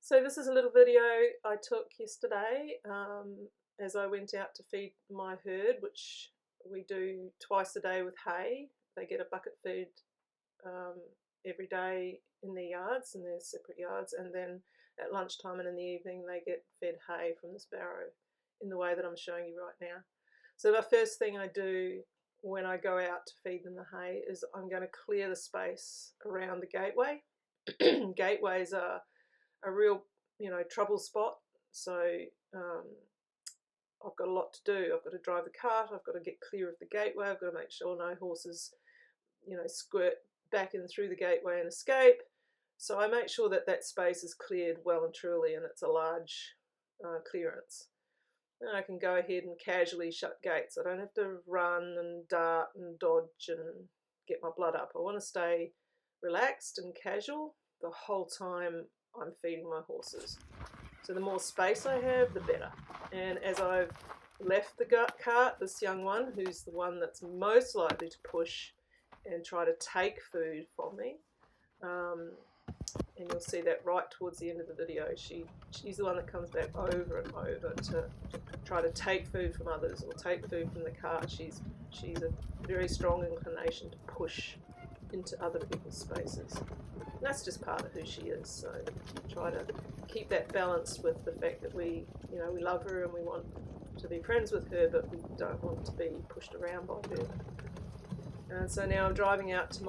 So this is a little video I took yesterday as I went out to feed my herd, which we do twice a day with hay. They get a bucket feed every day in their yards, in their separate yards, and then at lunchtime and in the evening they get fed hay from this barrow in the way that I'm showing you right now. So the first thing I do when I go out to feed them the hay is I'm going to clear the space around the gateway. Gateways are a real, trouble spot. So I've got a lot to do. I've got to drive the cart. I've got to get clear of the gateway. I've got to make sure no horses, squirt back in through the gateway and escape. So I make sure that that space is cleared well and truly, and it's a large clearance. And I can go ahead and casually shut gates. I don't have to run and dart and dodge and get my blood up. I want to stay relaxed and casual the whole time I'm feeding my horses. So the more space I have, the better. And as I've left the cart, this young one, who's the one that's most likely to push and try to take food from me, and you'll see that right towards the end of the video, she's the one that comes back over and over to try to take food from others or take food from the cart. She's a very strong inclination to push into other people's spaces. And that's just part of who she is. So try to keep that balance with the fact that we love her and we want to be friends with her, but we don't want to be pushed around by her. And so now I'm driving out to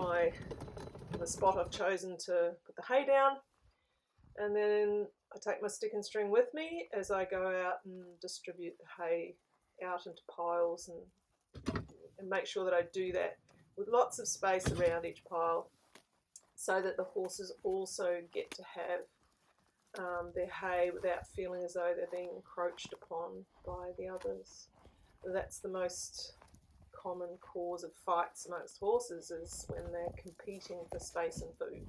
the spot I've chosen to put the hay down, and then I take my stick and string with me as I go out and distribute the hay out into piles and make sure that I do that with lots of space around each pile so that the horses also get to have their hay without feeling as though they're being encroached upon by the others. That's the most common cause of fights amongst horses, is when they're competing for space and food.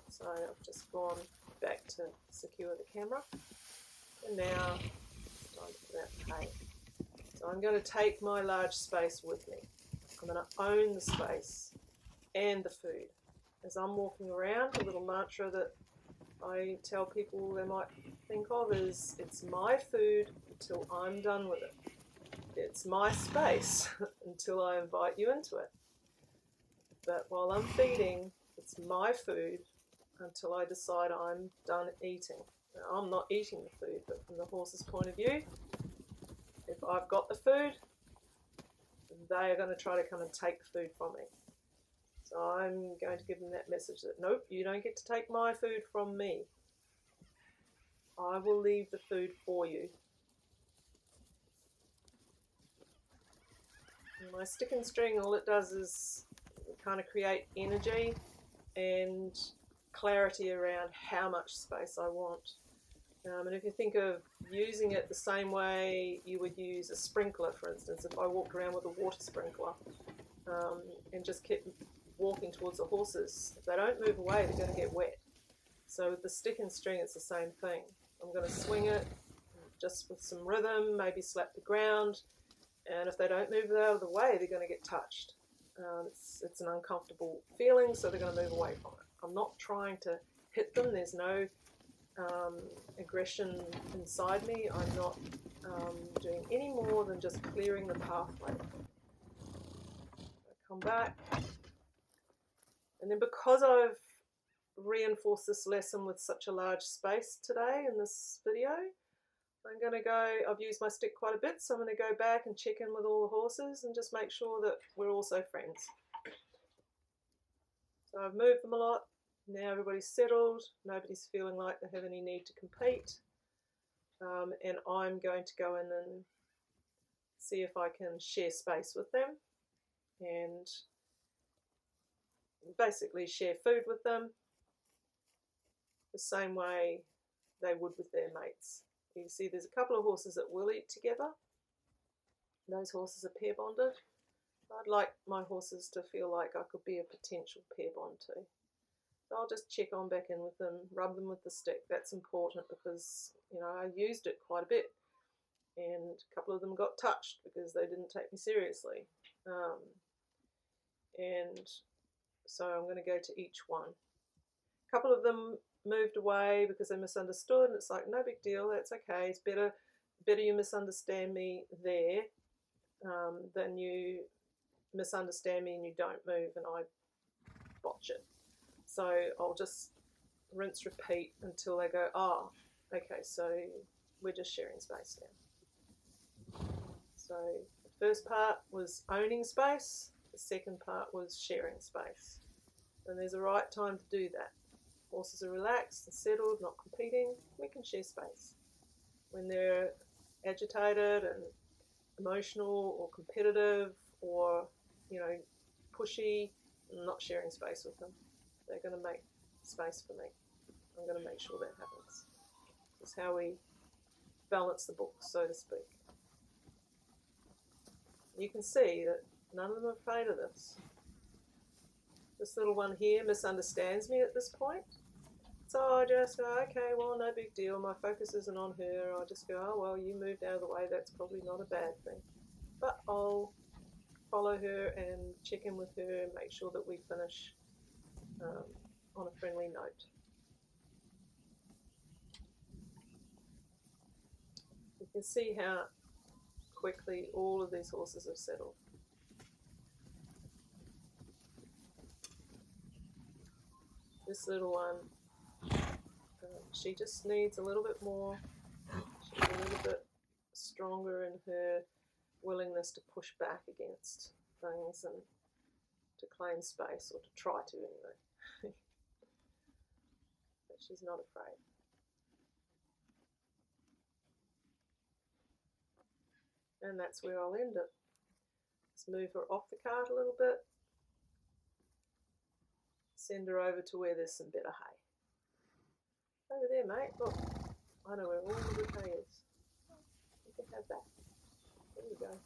So I've just gone back to secure the camera, and now it's time to put out the hay. So I'm going to take my large space with me. I'm going to own the space and the food. As I'm walking around, a little mantra that I tell people they might think of is, it's my food until I'm done with it. It's my space until I invite you into it. But while I'm feeding, it's my food until I decide I'm done eating. Now, I'm not eating the food, but from the horse's point of view, if I've got the food, they are going to try to come and take the food from me. So I'm going to give them that message that, nope, you don't get to take my food from me. I will leave the food for you. And my stick and string, all it does is kind of create energy and clarity around how much space I want. And if you think of using it the same way you would use a sprinkler, for instance, if I walked around with a water sprinkler and just kept walking towards the horses, if they don't move away, they're going to get wet. So with the stick and string, it's the same thing. I'm going to swing it just with some rhythm, maybe slap the ground, and if they don't move out of the way, they're going to get touched. It's an uncomfortable feeling, so they're going to move away from it. I'm not trying to hit them. There's no aggression inside me. I'm not doing any more than just clearing the pathway. I come back, and then because I've reinforced this lesson with such a large space today in this video, I'm going to go, I've used my stick quite a bit, so I'm going to go back and check in with all the horses and just make sure that we're also friends. So I've moved them a lot. Now everybody's settled. Nobody's feeling like they have any need to compete. And I'm going to go in and see if I can share space with them and basically share food with them the same way they would with their mates. You can see there's a couple of horses that will eat together. Those horses are pair bonded. I'd like my horses to feel like I could be a potential pair bond too. So I'll just check on back in with them, rub them with the stick. That's important because, I used it quite a bit. And a couple of them got touched because they didn't take me seriously. And so I'm going to go to each one. A couple of them moved away because they misunderstood, and it's like, no big deal, that's okay. It's better you misunderstand me there than you misunderstand me and you don't move and I botch it. So I'll just rinse, repeat until they go, oh, okay, so we're just sharing space now. So the first part was owning space, the second part was sharing space. And there's a right time to do that. Horses are relaxed and settled, not competing, we can share space. When they're agitated and emotional or competitive or, pushy, I'm not sharing space with them. They're going to make space for me. I'm going to make sure that happens. It's how we balance the books, so to speak. You can see that none of them are afraid of this. This little one here misunderstands me at this point. So I just go, okay, well, no big deal. My focus isn't on her. I just go, oh, well, you moved out of the way. That's probably not a bad thing. But I'll follow her and check in with her and make sure that we finish on a friendly note. You can see how quickly all of these horses have settled. This little one, she just needs a little bit more. She's a little bit stronger in her willingness to push back against things and to claim space, or to try to anyway. But she's not afraid. And that's where I'll end it. Let's move her off the cart a little bit. Send her over to where there's some better hay. Over there, mate. Look, I know where all the good hay is. You can have that. There you go.